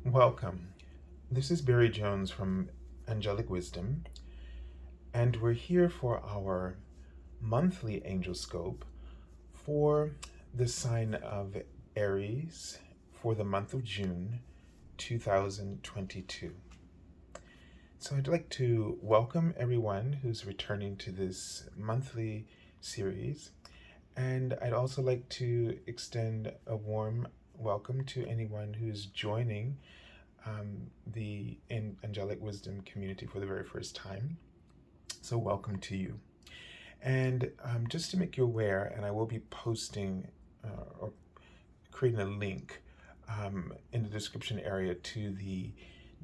Welcome. This is Barry Jones from Angelic Wisdom, and we're here for our monthly Angelscope for the sign of Aries for the month of June 2022. So I'd like to welcome everyone who's returning to this monthly series, and I'd also like to extend a warm welcome to anyone who's joining the Angelic Wisdom community for the very first time. So welcome to you. And just to make you aware, and I will be posting or creating a link in the description area to the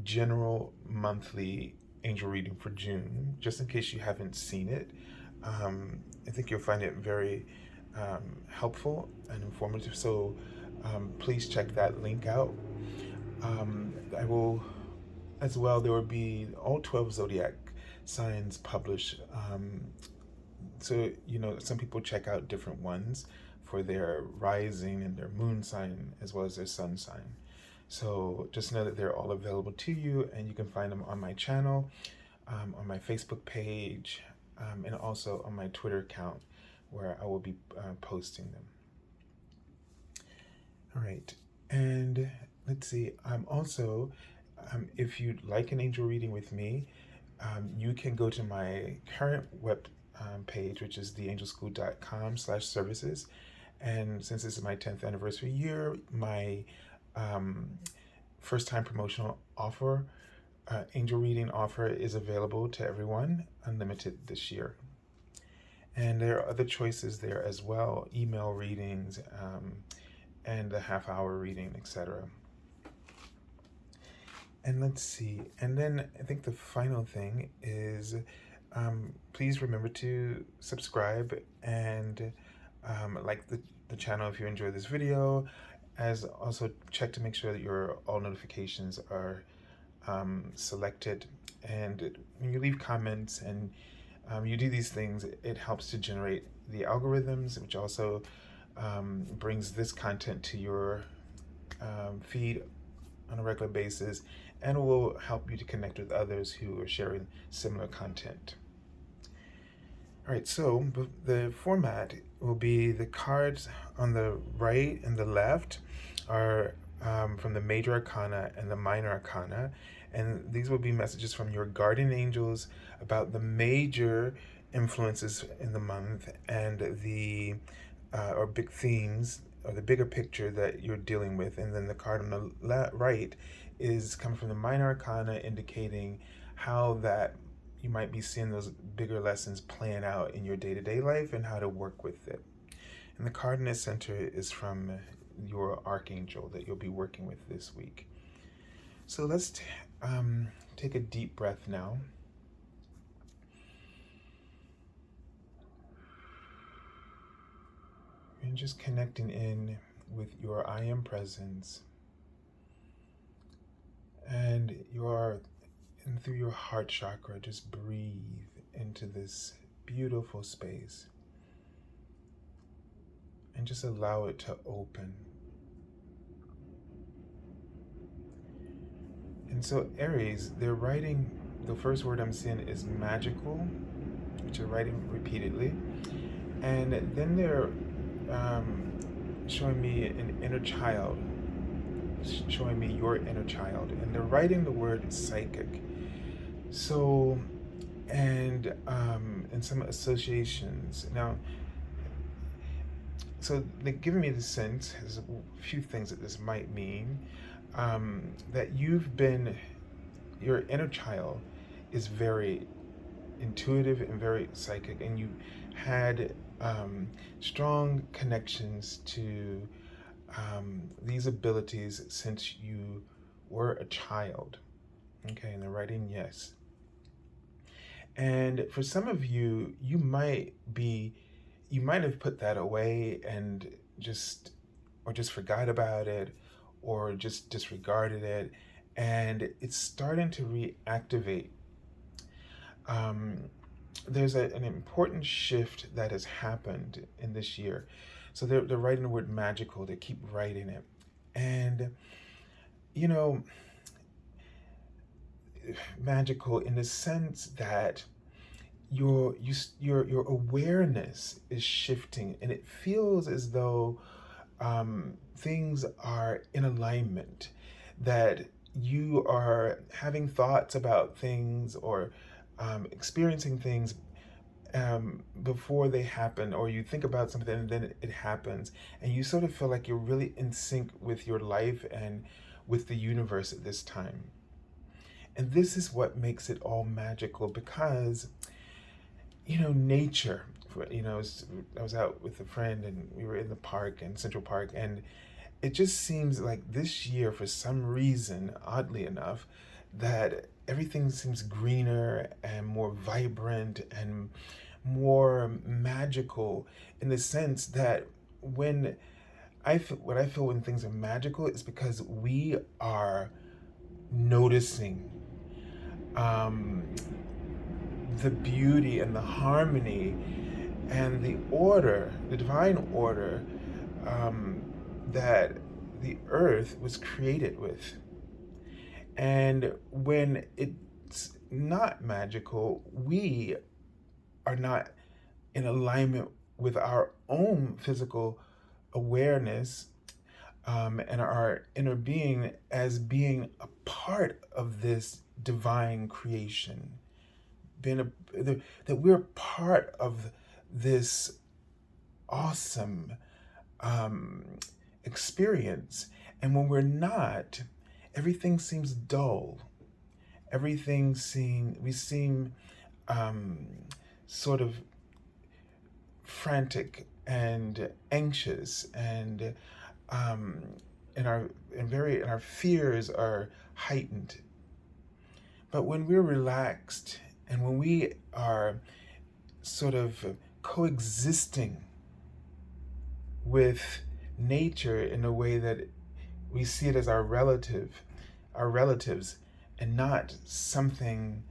general monthly angel reading for June, just in case you haven't seen it. I think you'll find it very helpful and informative. So please check that link out. I will, as well, there will be all 12 zodiac signs published. So, some people check out different ones for their rising and their moon sign, as well as their sun sign. So just know that they're all available to you, and you can find them on my channel, on my Facebook page, and also on my Twitter account, where I will be posting them. All right. And let's see, also, if you'd like an angel reading with me, you can go to my current web page, which is theangelschool.com/services. And since this is my 10th anniversary year, my first time promotional offer, angel reading offer, is available to everyone, unlimited this year. And there are other choices there as well, email readings, and the half-hour reading, etc. And let's see. And then I think the final thing is, please remember to subscribe and like the channel if you enjoy this video, as also check to make sure that your all notifications are selected. And when you leave comments and you do these things, it helps to generate the algorithms, which also brings this content to your feed on a regular basis, and will help you to connect with others who are sharing similar content. All right, so the format will be the cards on the right and the left are from the Major Arcana and the Minor Arcana, and these will be messages from your guardian angels about the major influences in the month and the or big themes, or the bigger picture that you're dealing with. And then the card on the right is coming from the Minor Arcana, indicating how that you might be seeing those bigger lessons playing out in your day-to-day life and how to work with it. And the card in the center is from your Archangel that you'll be working with this week. So let's take a deep breath now. And just connecting in with your I am presence, and through your heart chakra, just breathe into this beautiful space and just allow it to open. And so Aries, they're writing, the first word I'm seeing is magical, which they're writing repeatedly, and then they're showing me an inner child, showing me your inner child, and they're writing the word psychic. So, and some associations now. So they're giving me the sense, there's a few things that this might mean, that your inner child is very intuitive and very psychic, and you had strong connections to these abilities since you were a child. Okay, and they're writing yes. And for some of you, you might have put that away and just forgot about it, or just disregarded it, and it's starting to reactivate. There's an important shift that has happened in this year. So they're writing the word magical, they keep writing it. And you know, magical in the sense that your awareness is shifting, and it feels as though things are in alignment, that you are having thoughts about things or experiencing things before they happen, or you think about something and then it happens, and you sort of feel like you're really in sync with your life and with the universe at this time. And this is what makes it all magical, because nature, I was out with a friend and we were in the park, in Central Park, and it just seems like this year, for some reason, oddly enough, that everything seems greener and more vibrant and more magical, in the sense that what I feel when things are magical is because we are noticing the beauty and the harmony and the order, the divine order, that the earth was created with. And when it's not magical, we are not in alignment with our own physical awareness, and our inner being as being a part of this divine creation, that we're part of this awesome experience. And when we're not, everything seems dull. We seem sort of frantic and anxious, and our fears are heightened. But when we're relaxed and when we are sort of coexisting with nature in a way that we see it as our relatives, and not something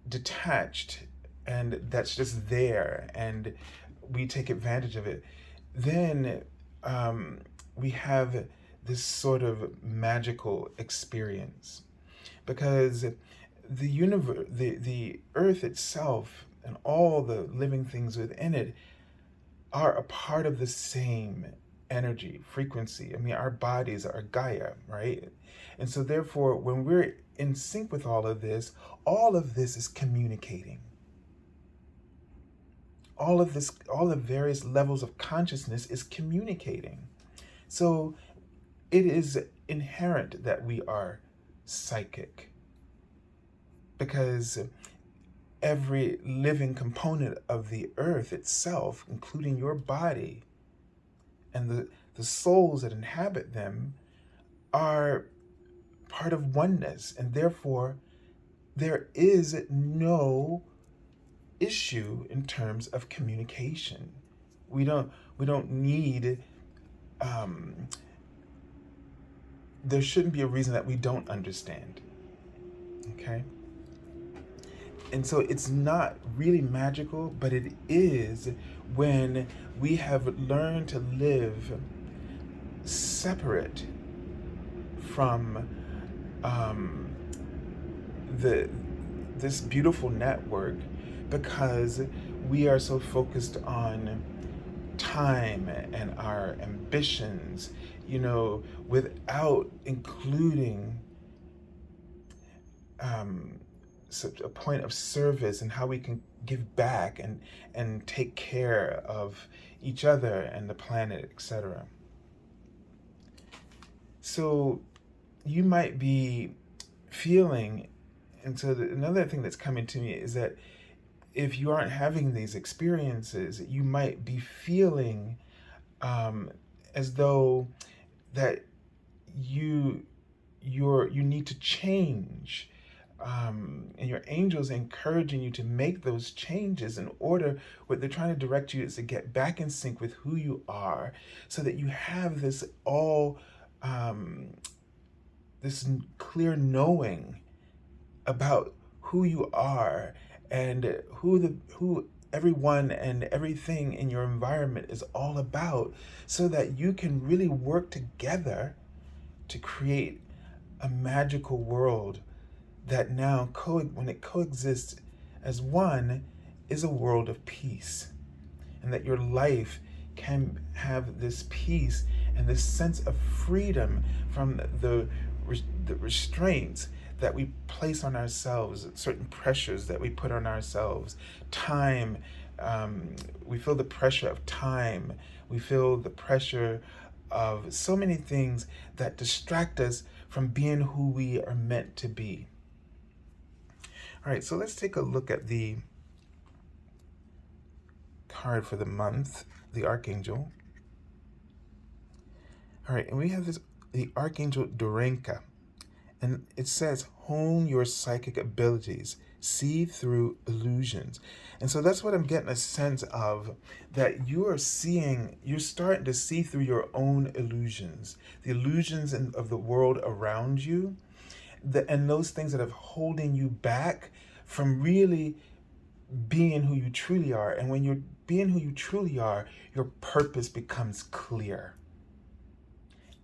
detached and that's just there and we take advantage of it, then we have this sort of magical experience, because the universe, the earth itself and all the living things within it are a part of the same energy frequency. I mean, our bodies are Gaia, right? And so therefore, when we're in sync with all of this is communicating. All the various levels of consciousness is communicating. So it is inherent that we are psychic, because every living component of the earth itself, including your body and the souls that inhabit them, are part of oneness, and therefore there is no issue in terms of communication. We don't need there shouldn't be a reason that we don't understand. Okay? And so it's not really magical, but it is when we have learned to live separate from this beautiful network, because we are so focused on time and our ambitions, without including a point of service and how we can give back and take care of each other and the planet, etc. So you might be feeling, and so another thing that's coming to me is that if you aren't having these experiences, you might be feeling as though that you need to change, and your angels encouraging you to make those changes. In order, what they're trying to direct you is to get back in sync with who you are, so that you have this this clear knowing about who you are and who everyone and everything in your environment is all about, so that you can really work together to create a magical world that now, when it coexists as one, is a world of peace. And that your life can have this peace and this sense of freedom from the restraints that we place on ourselves, certain pressures that we put on ourselves. Time, we feel the pressure of time. We feel the pressure of so many things that distract us from being who we are meant to be. All right, so let's take a look at the card for the month, the Archangel. All right, and we have the Archangel Durenka, and it says, hone your psychic abilities, see through illusions. And so that's what I'm getting a sense of, that you're starting to see through your own illusions, the illusions of the world around you, and those things that are holding you back from really being who you truly are. And when you're being who you truly are, your purpose becomes clear.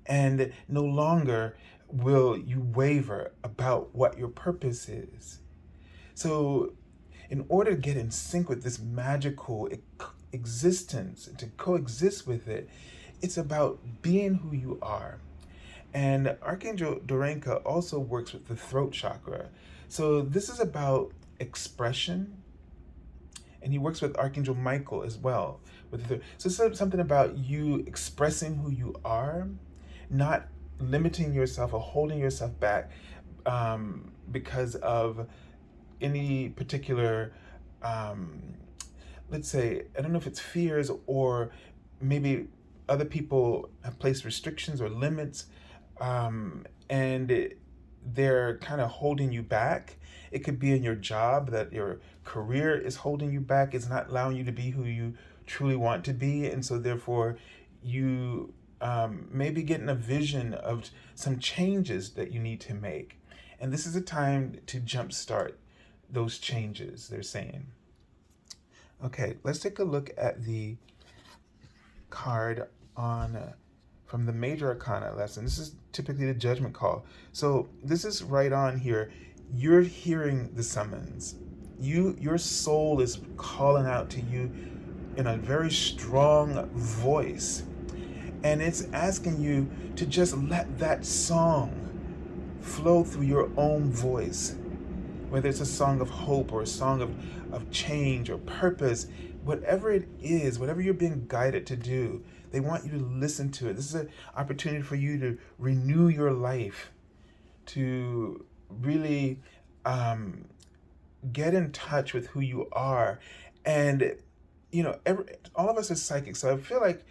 And no longer will you waver about what your purpose is. So in order to get in sync with this magical existence, to coexist with it, it's about being who you are. And Archangel Durenka also works with the throat chakra. So this is about expression. And he works with Archangel Michael as well. So it's something about you expressing who you are, not limiting yourself or holding yourself back because of any particular, let's say, I don't know if it's fears, or maybe other people have placed restrictions or limits, and they're kind of holding you back. It could be in your job, that your career is holding you back. It's not allowing you to be who you truly want to be. And so therefore you maybe getting a vision of some changes that you need to make. And this is a time to jumpstart those changes, they're saying. Okay, let's take a look at the card from the Major Arcana lesson. This is typically the judgment call. So this is right on here. You're hearing the summons. Your soul is calling out to you in a very strong voice. And it's asking you to just let that song flow through your own voice. Whether it's a song of hope or a song of change or purpose, whatever it is, whatever you're being guided to do, they want you to listen to it. This is an opportunity for you to renew your life, to really get in touch with who you are. And, all of us are psychic, so I feel like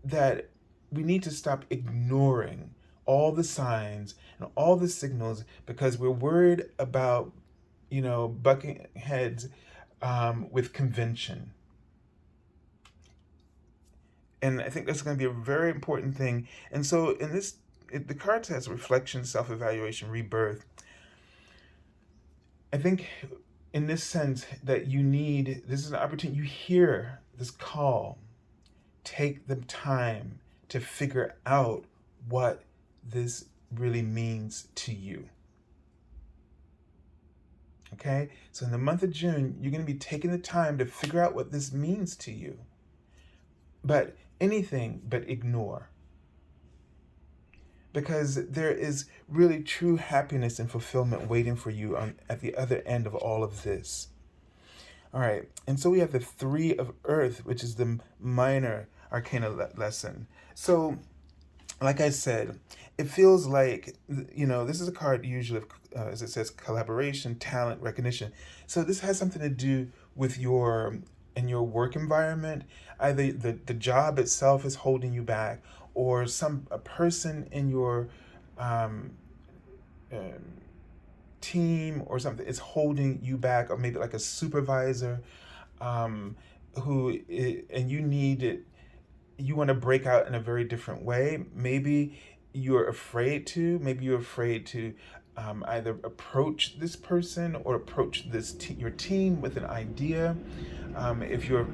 that we need to stop ignoring all the signs and all the signals because we're worried about, bucking heads with convention. And I think that's going to be a very important thing. And so the card says reflection, self-evaluation, rebirth. I think in this sense that this is an opportunity, you hear this call, take the time to figure out what this really means to you. Okay? So in the month of June, you're going to be taking the time to figure out what this means to you. But anything but ignore. Because there is really true happiness and fulfillment waiting for you at the other end of all of this. All right, and so we have the Three of Earth, which is the Minor Arcana lesson. So, like I said, it feels like, this is a card usually of, as it says, collaboration, talent, recognition. So this has something to do with in your work environment. Either the job itself is holding you back, or a person in your team or something is holding you back, or maybe like a supervisor and you want to break out in a very different way. Maybe you're afraid to either approach this person or approach your team with an idea. If you're,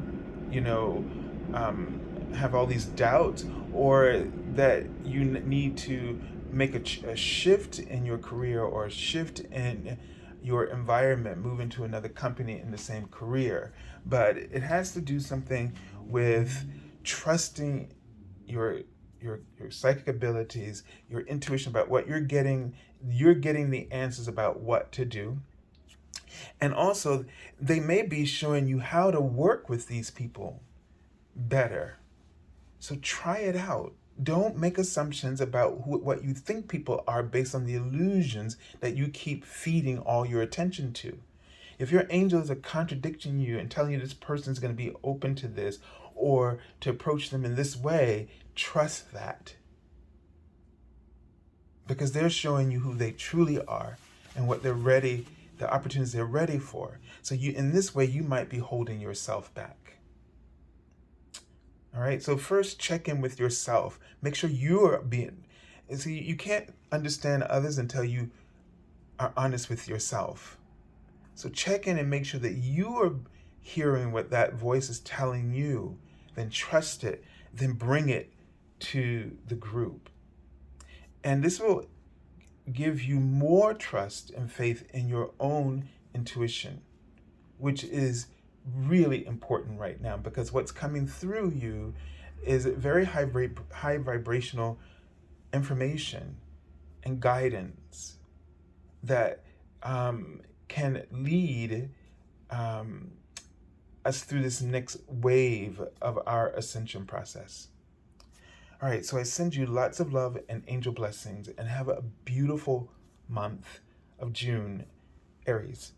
have all these doubts, or that you need to make a shift in your career or a shift in your environment, move into another company in the same career. But it has to do something with trusting your your psychic abilities, your intuition about what you're getting. You're getting the answers about what to do. And also, they may be showing you how to work with these people better. So try it out. Don't make assumptions about what you think people are based on the illusions that you keep feeding all your attention to. If your angels are contradicting you and telling you this person's going to be open to this or to approach them in this way, trust that. Because they're showing you who they truly are and what they're ready, the opportunities they're ready for. So in this way, you might be holding yourself back. All right, so first check in with yourself. Make sure you're being, see, you can't understand others until you are honest with yourself. So check in and make sure that you are hearing what that voice is telling you. Then trust it, then bring it to the group. And this will give you more trust and faith in your own intuition, which is really important right now, because what's coming through you is very high vibrational information and guidance that can lead us through this next wave of our ascension process. All right, so I send you lots of love and angel blessings, and have a beautiful month of June, Aries.